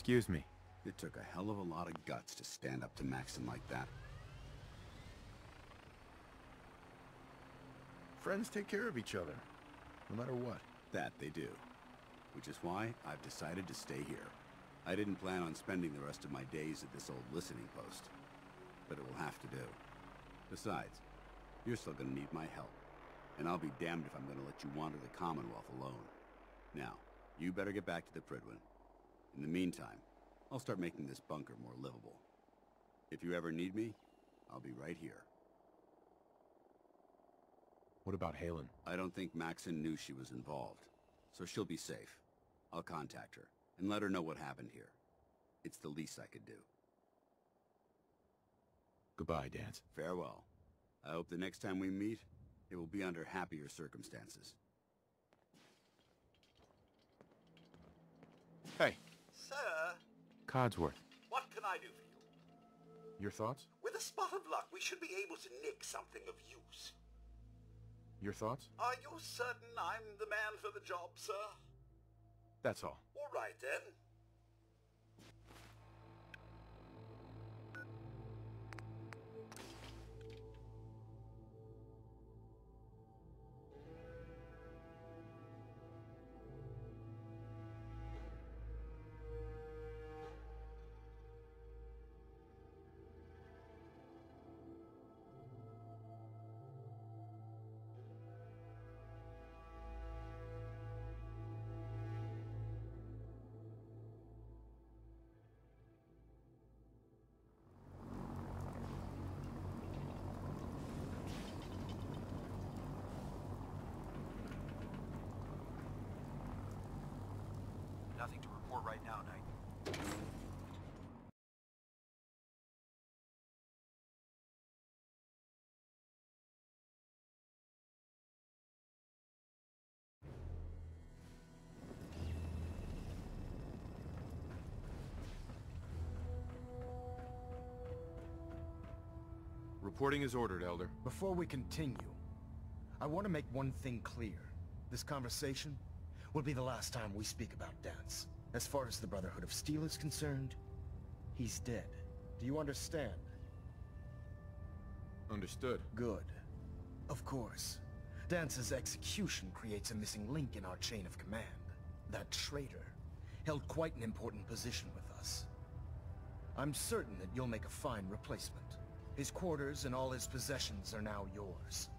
Excuse me. It took a hell of a lot of guts to stand up to Maxon like that. Friends take care of each other, no matter what. That they do. Which is why I've decided to stay here. I didn't plan on spending the rest of my days at this old listening post. But it will have to do. Besides, you're still gonna need my help. And I'll be damned if I'm gonna let you wander the Commonwealth alone. Now, you better get back to the Prydwen. In the meantime, I'll start making this bunker more livable. If you ever need me, I'll be right here. What about Halen? I don't think Maxon knew she was involved, so she'll be safe. I'll contact her, and let her know what happened here. It's the least I could do. Goodbye, Dance. Farewell. I hope the next time we meet, it will be under happier circumstances. Hey, Sir, Codsworth. what can I do for you? Your thoughts? With a spot of luck, we should be able to nick something of use. Your thoughts? Are you certain I'm the man for the job, sir? That's all. All right, then. Nothing to report right now, Knight. Reporting is ordered, Elder. Before we continue, I want to make one thing clear. This conversation will be the last time we speak about Dance. As far as the Brotherhood of Steel is concerned, he's dead. Do you understand? Understood. Good. Of course. Dance's execution creates a missing link in our chain of command. That traitor held quite an important position with us. I'm certain that you'll make a fine replacement. His quarters and all his possessions are now yours,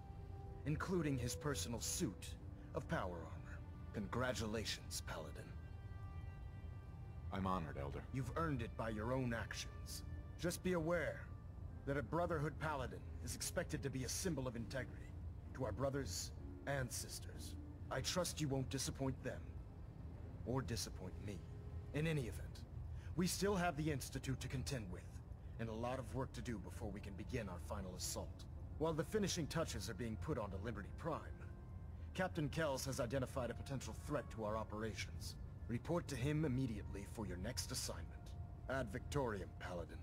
including his personal suit of power armor. Congratulations, Paladin. I'm honored, Elder. You've earned it by your own actions. Just be aware that a Brotherhood Paladin is expected to be a symbol of integrity to our brothers and sisters. I trust you won't disappoint them, or disappoint me. In any event, we still have the Institute to contend with, and a lot of work to do before we can begin our final assault. While the finishing touches are being put onto Liberty Prime, Captain Kells has identified a potential threat to our operations. Report to him immediately for your next assignment. Ad Victoriam, Paladin.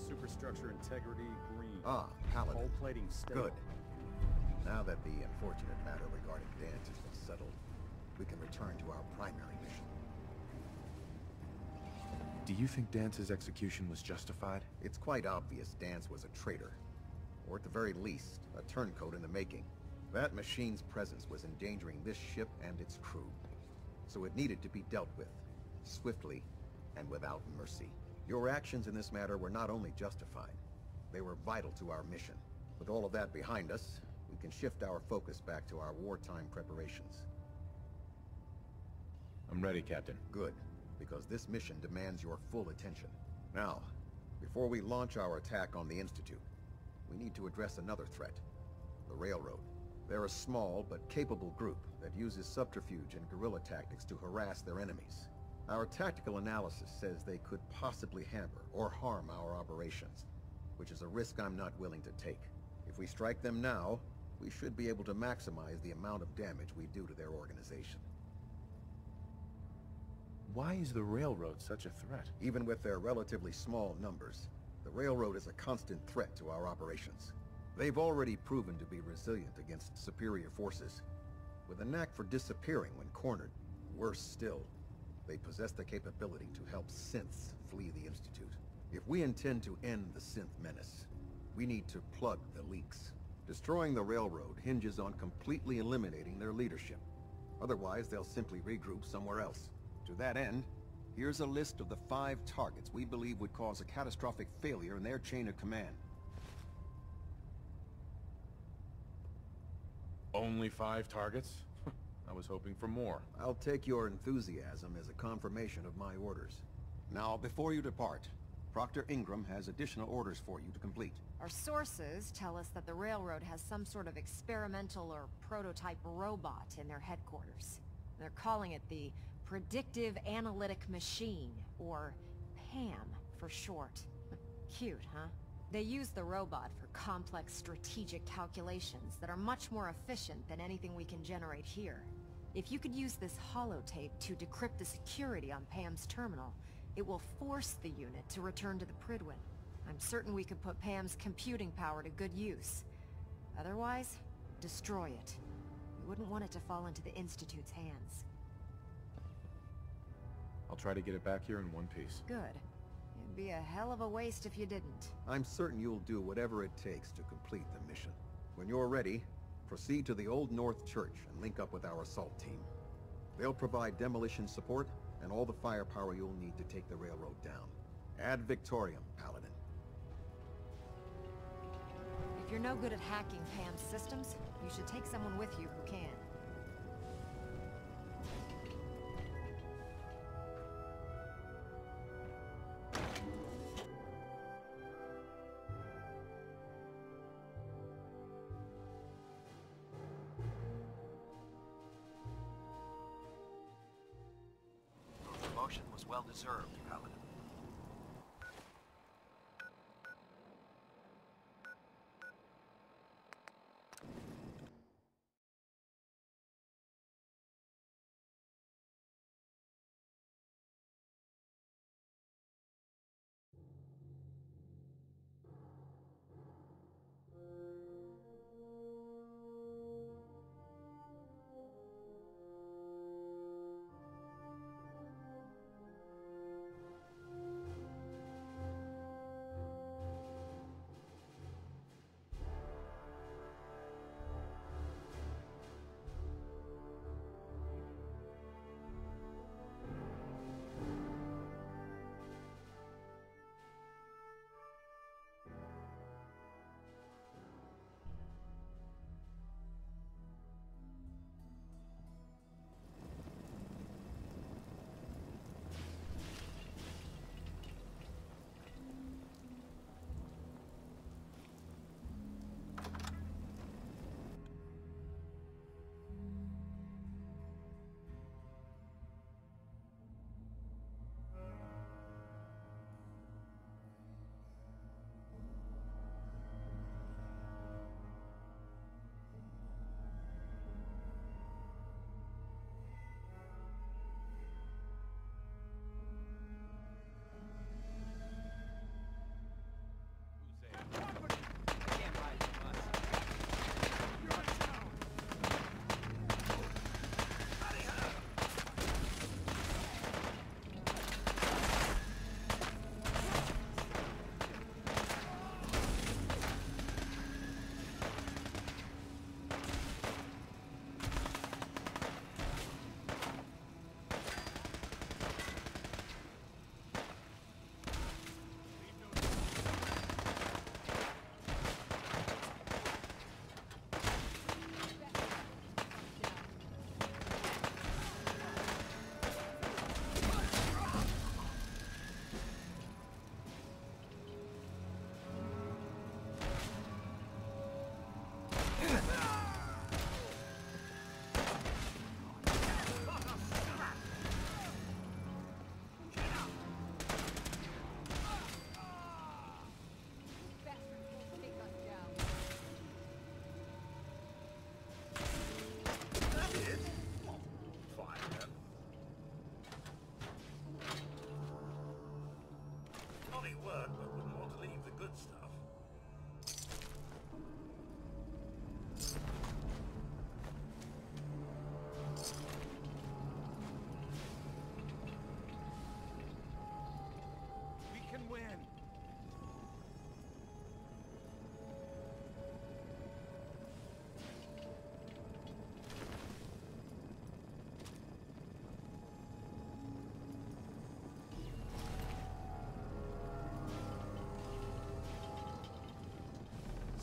Superstructure integrity green. Ah, Paladin. Hull plating stable. Good. Now that the unfortunate matter regarding Dance has been settled, we can return to our primary mission. Do you think Dance's execution was justified? It's quite obvious Dance was a traitor, or at the very least, a turncoat in the making. That machine's presence was endangering this ship and its crew, so it needed to be dealt with, swiftly and without mercy. Your actions in this matter were not only justified, they were vital to our mission. With all of that behind us, we can shift our focus back to our wartime preparations. I'm ready, Captain. Good, because this mission demands your full attention. Now, before we launch our attack on the Institute, we need to address another threat, the Railroad. They're a small but capable group that uses subterfuge and guerrilla tactics to harass their enemies. Our tactical analysis says they could possibly hamper or harm our operations, which is a risk I'm not willing to take. If we strike them now, we should be able to maximize the amount of damage we do to their organization. Why is the Railroad such a threat? Even with their relatively small numbers, the The railroad is a constant threat to our operations. They've already proven to be resilient against superior forces, with a knack for disappearing when cornered. Worse still, they possess the capability to help synths flee the Institute. If we intend to end the synth menace, we need to plug the leaks. Destroying the railroad hinges on completely eliminating their leadership. Otherwise, they'll simply regroup somewhere else. To that end, here's a list of the 5 targets we believe would cause a catastrophic failure in their chain of command. Only 5 targets? I was hoping for more. I'll take your enthusiasm as a confirmation of my orders. Now, before you depart, Proctor Ingram has additional orders for you to complete. Our sources tell us that the railroad has some sort of experimental or prototype robot in their headquarters. They're calling it the Predictive Analytic Machine, or PAM for short. Cute, huh? They use the robot for complex strategic calculations that are much more efficient than anything we can generate here. If you could use this holotape to decrypt the security on Pam's terminal, it will force the unit to return to the Prydwen. I'm certain we could put Pam's computing power to good use. Otherwise, destroy it. We wouldn't want it to fall into the Institute's hands. I'll try to get it back here in one piece. Good. It'd be a hell of a waste if you didn't. I'm certain you'll do whatever it takes to complete the mission. When you're ready, proceed to the Old North Church and link up with our assault team. They'll provide demolition support and all the firepower you'll need to take the railroad down. Ad Victoriam, Paladin. If you're no good at hacking Pam's systems, you should take someone with you who can. The promotion was well deserved, Paladin.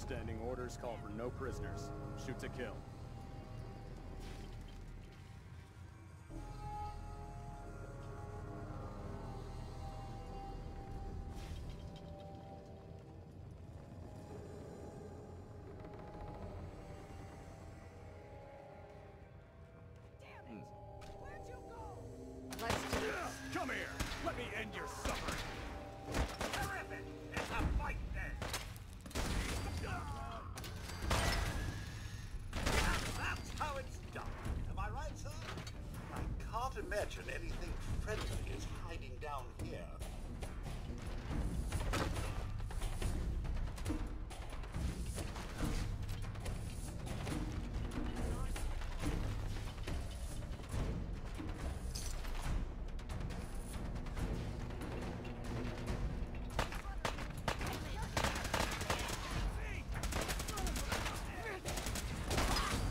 Standing orders call for no prisoners. Shoot to kill. Let's do this. Come here! Let me end your suffering! Terrific! It's a fight then! That's how it's done. Am I right, sir? I can't imagine anything friendly is hiding down here.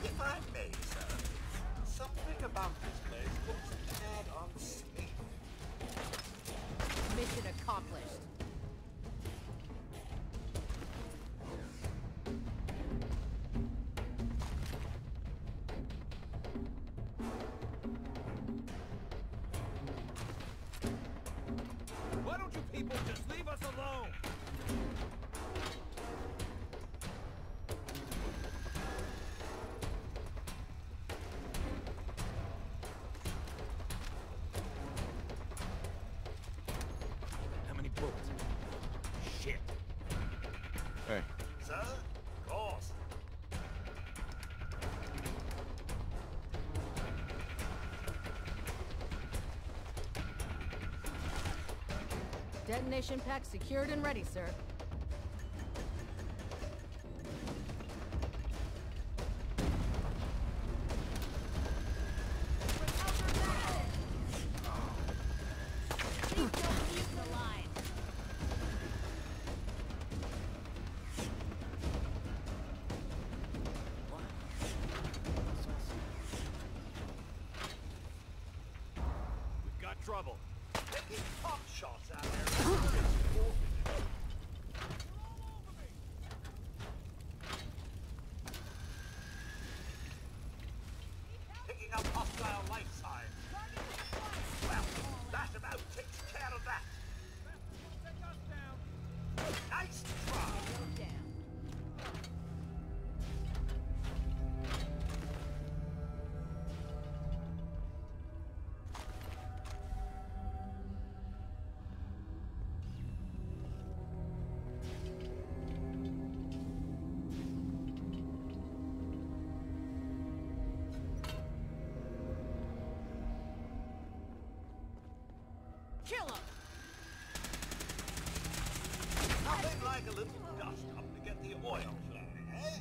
If I may, sir, something about this place looks a tad unsafe. Mission accomplished. Why don't you people just leave us alone? How many bullets? Shit. Hey, Sir? Of course. Detonation pack secured and ready, sir. We've got trouble. Taking pot shots out there. Picking up hostile life signs. Well, that about takes care of that. Nice try. Kill him! Nothing like a little dust up to get the oil flowing, eh?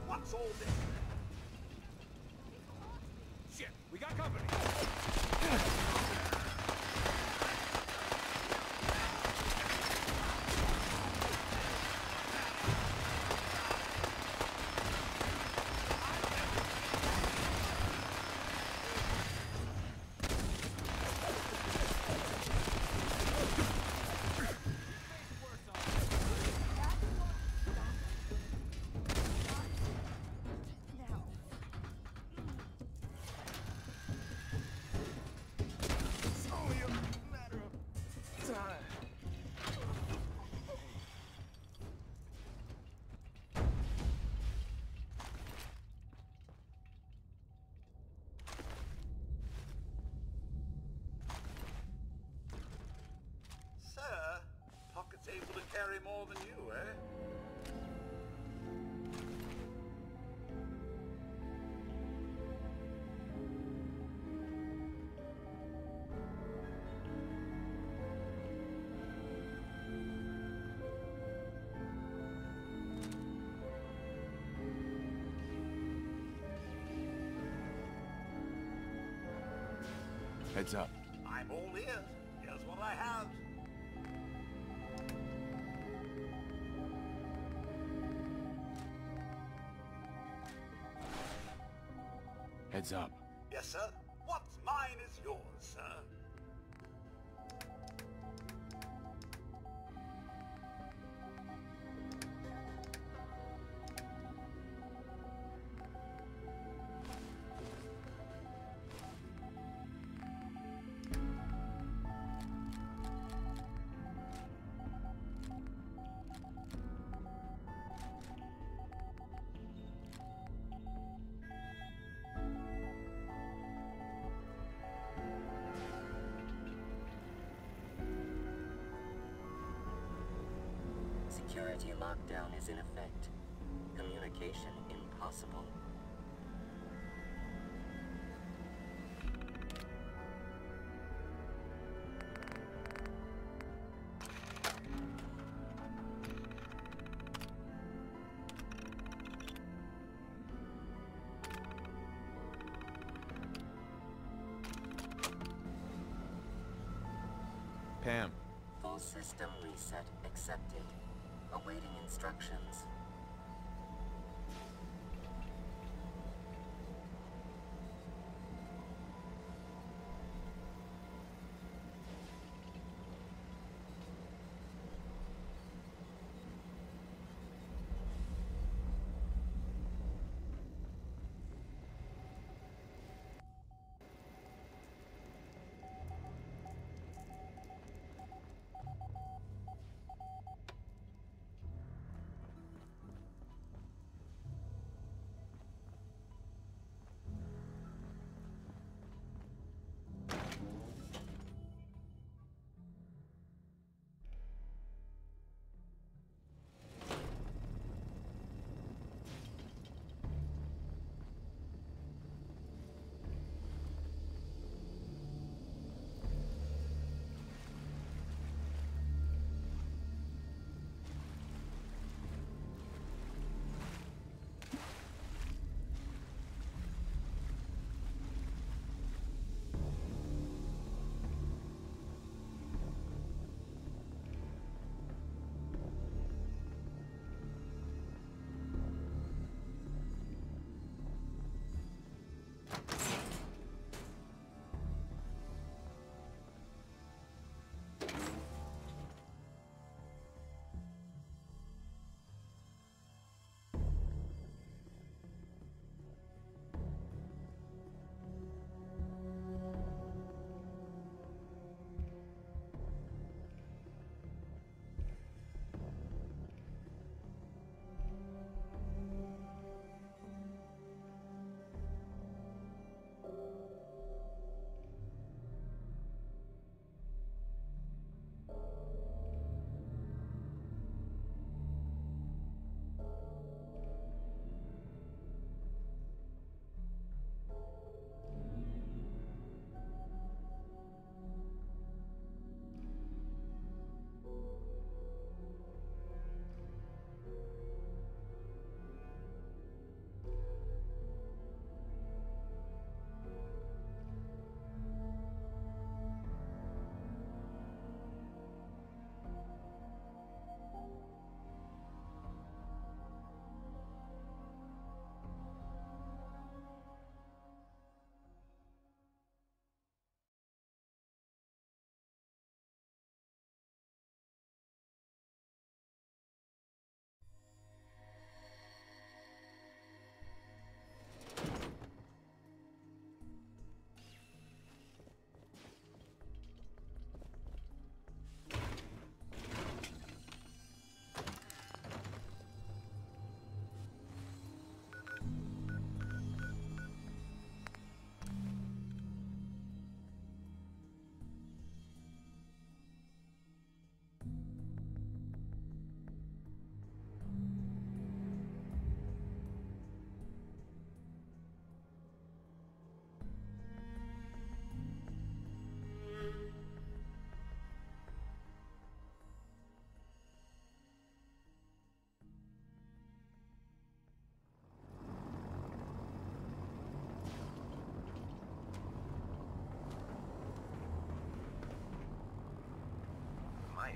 What's all this? Shit, we got company. Heads up. I'm all ears. Here's what I have. Heads up. Yes, sir. What's mine is yours, sir. Security lockdown is in effect. Communication impossible. Pam. Full system reset accepted. Awaiting instructions.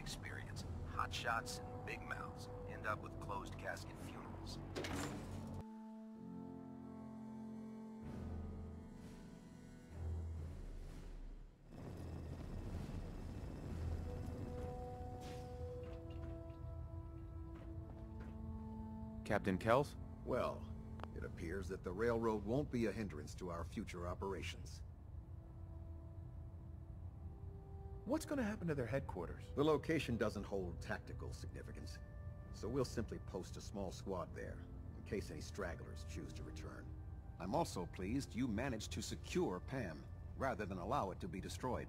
experience. Hot shots and big mouths end up with closed casket funerals. Captain Kells? Well, it appears that the railroad won't be a hindrance to our future operations. What's gonna happen to their headquarters? The location doesn't hold tactical significance, so we'll simply post a small squad there, in case any stragglers choose to return. I'm also pleased you managed to secure Pam, rather than allow it to be destroyed.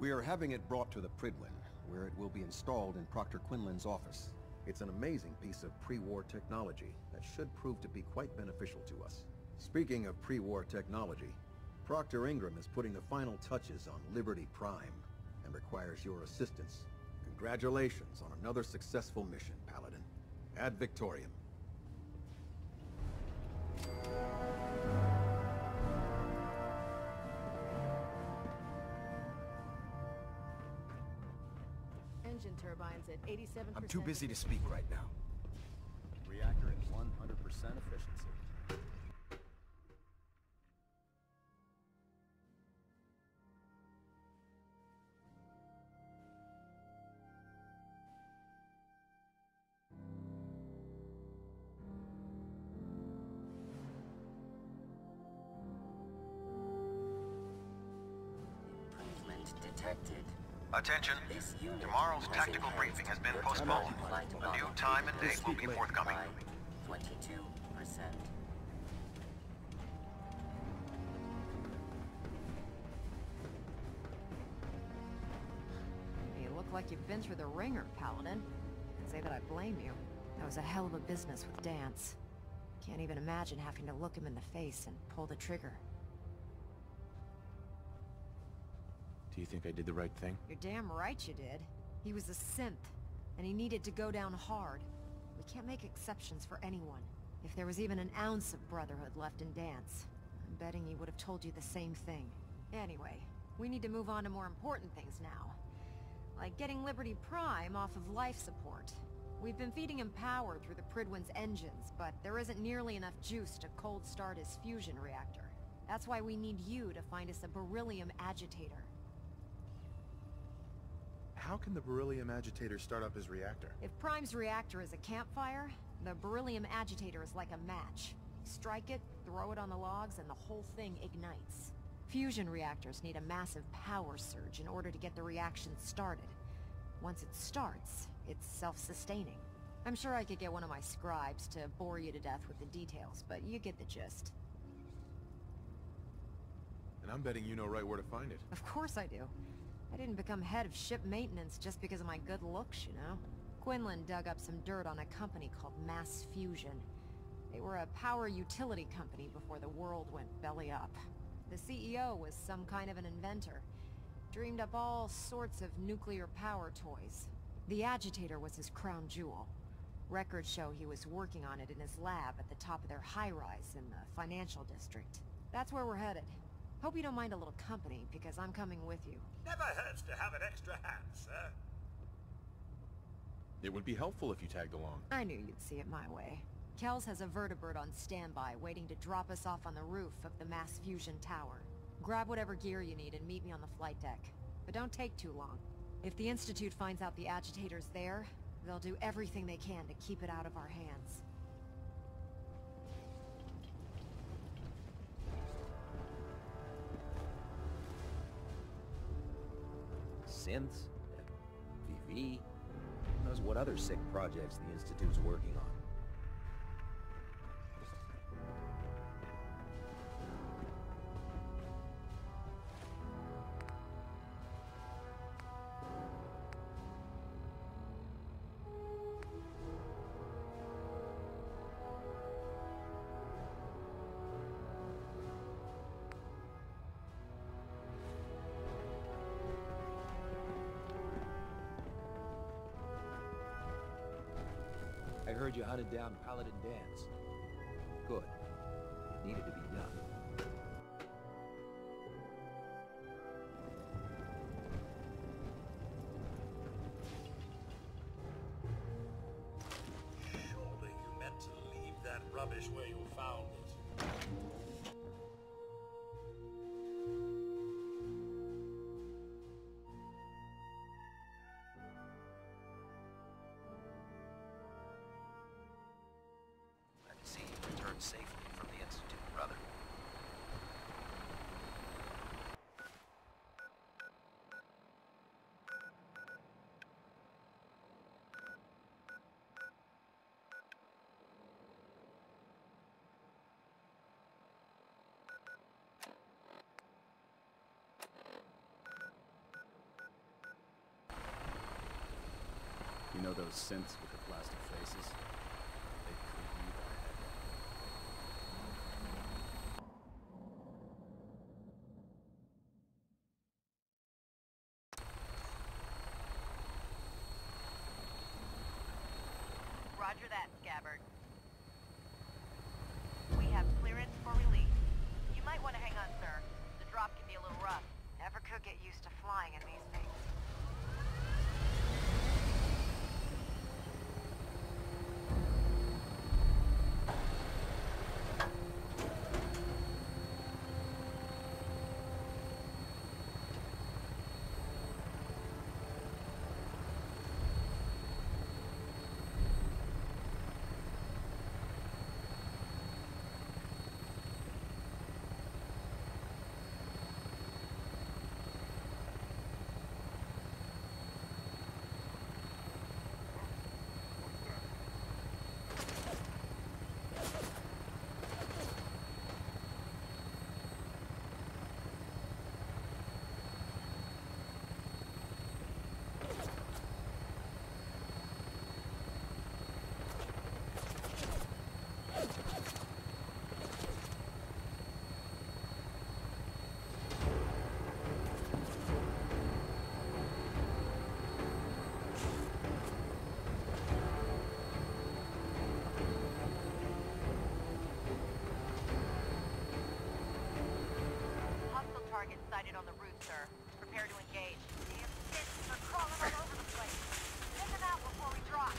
We are having it brought to the Pridwin, where it will be installed in Proctor Quinlan's office. It's an amazing piece of pre-war technology that should prove to be quite beneficial to us. Speaking of pre-war technology, Proctor Ingram is putting the final touches on Liberty Prime, and requires your assistance. Congratulations on another successful mission, Paladin. Ad Victoriam. Engine turbines at 87%. I'm too busy to speak right now. Reactor at 100% efficiency. Improvement detected. Attention. This unit Tomorrow's has tactical enhanced briefing has been your postponed. flight A new volume time and date will be forthcoming. by 22%. You look like you've been through the ringer, Paladin. Can't say that I blame you. That was a hell of a business with Dance. Can't even imagine having to look him in the face and pull the trigger. Do you think I did the right thing? You're damn right you did. He was a synth, and he needed to go down hard. We can't make exceptions for anyone. If there was even an ounce of brotherhood left in Dance, I'm betting he would have told you the same thing. Anyway, we need to move on to more important things now. Like getting Liberty Prime off of life support. We've been feeding him power through the Pridwin's engines, but there isn't nearly enough juice to cold start his fusion reactor. That's why we need you to find us a Beryllium Agitator. How can the Beryllium Agitator start up his reactor? If Prime's reactor is a campfire, the Beryllium Agitator is like a match. Strike it, throw it on the logs, and the whole thing ignites. Fusion reactors need a massive power surge in order to get the reaction started. Once it starts, it's self-sustaining. I'm sure I could get one of my scribes to bore you to death with the details, but you get the gist. And I'm betting you know right where to find it. Of course I do. I didn't become head of ship maintenance just because of my good looks, you know? Quinlan dug up some dirt on a company called Mass Fusion. They were a power utility company before the world went belly up. The CEO was some kind of an inventor. Dreamed up all sorts of nuclear power toys. The Agitator was his crown jewel. Records show he was working on it in his lab at the top of their high-rise in the financial district. That's where we're headed. Hope you don't mind a little company, because I'm coming with you. Never hurts to have an extra hand, sir. It would be helpful if you tagged along. I knew you'd see it my way. Kells has a vertibird on standby, waiting to drop us off on the roof of the Mass Fusion Tower. Grab whatever gear you need and meet me on the flight deck. But don't take too long. If the Institute finds out the Agitator's there, they'll do everything they can to keep it out of our hands. Synths, VV, who knows what other sick projects the Institute's working on. I heard you hunted down Paladin Dance. Good. It needed to be done. rubbish where you found it. Glad to see you returned safely from the Institute, brother. You know those synths with the plastic faces? They could be our head. Roger that, Scabbard. We have clearance for release. You might want to hang on, sir. The drop can be a little rough. Never could get used to flying in these things. Hostile target sighted on the roof, sir. Prepare to engage. Damn fists are crawling all over the place. Take them out before we drop.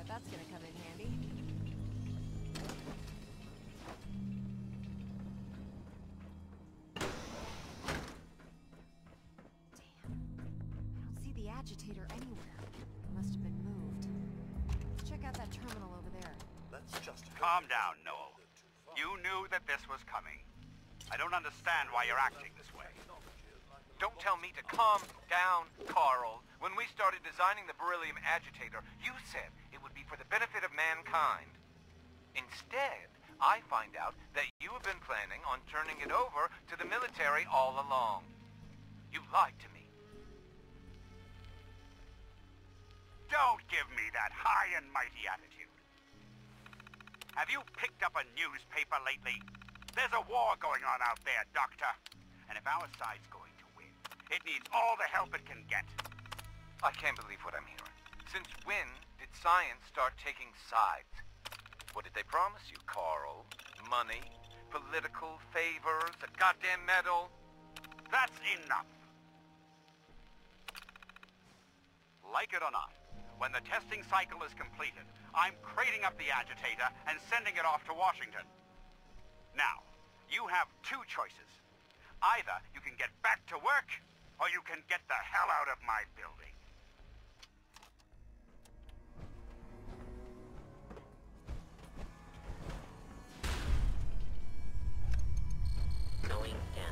That's gonna come in handy. Damn. I don't see the agitator anywhere. It must have been moved. Let's check out that terminal over there. Let's just calm down, Noel. You knew that this was coming. I don't understand why you're acting this way. Don't tell me to calm down, Carl. When we started designing the Beryllium Agitator, you said it would be for the benefit of mankind. Instead, I find out that you have been planning on turning it over to the military all along. You lied to me. Don't give me that high and mighty attitude. Have you picked up a newspaper lately? There's a war going on out there, Doctor. And if our side's going to win, it needs all the help it can get. I can't believe what I'm hearing. Since when did science start taking sides? What did they promise you, Carl? Money? Political favors? A goddamn medal? That's enough. Like it or not, when the testing cycle is completed, I'm crating up the agitator and sending it off to Washington. Now, you have two choices. Either you can get back to work, or you can get the hell out of my building. Going down.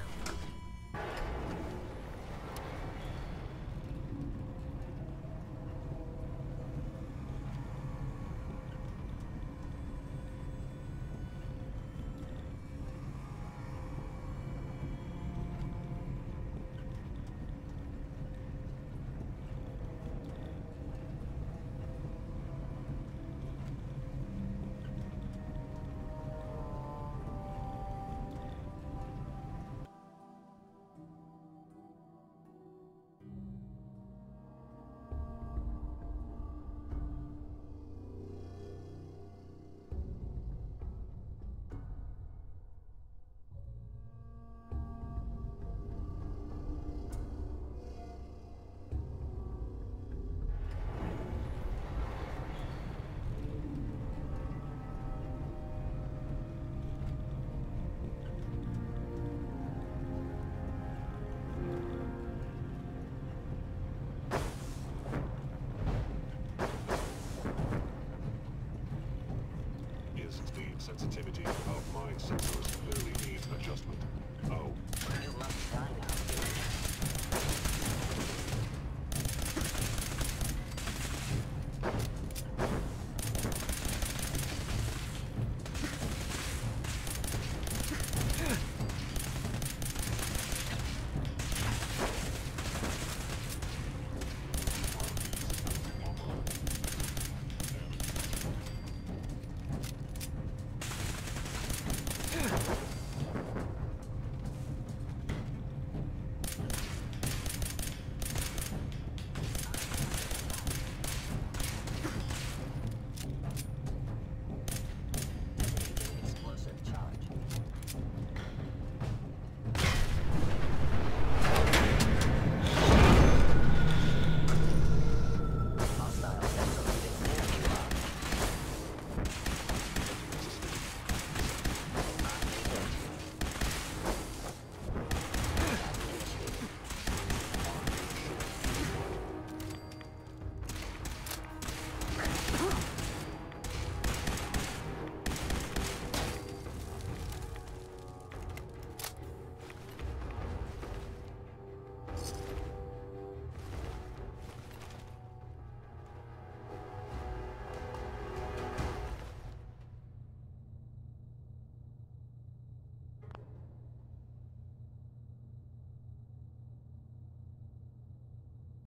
Sensitivity of my sensors clearly needs adjustment. Oh. You must die now.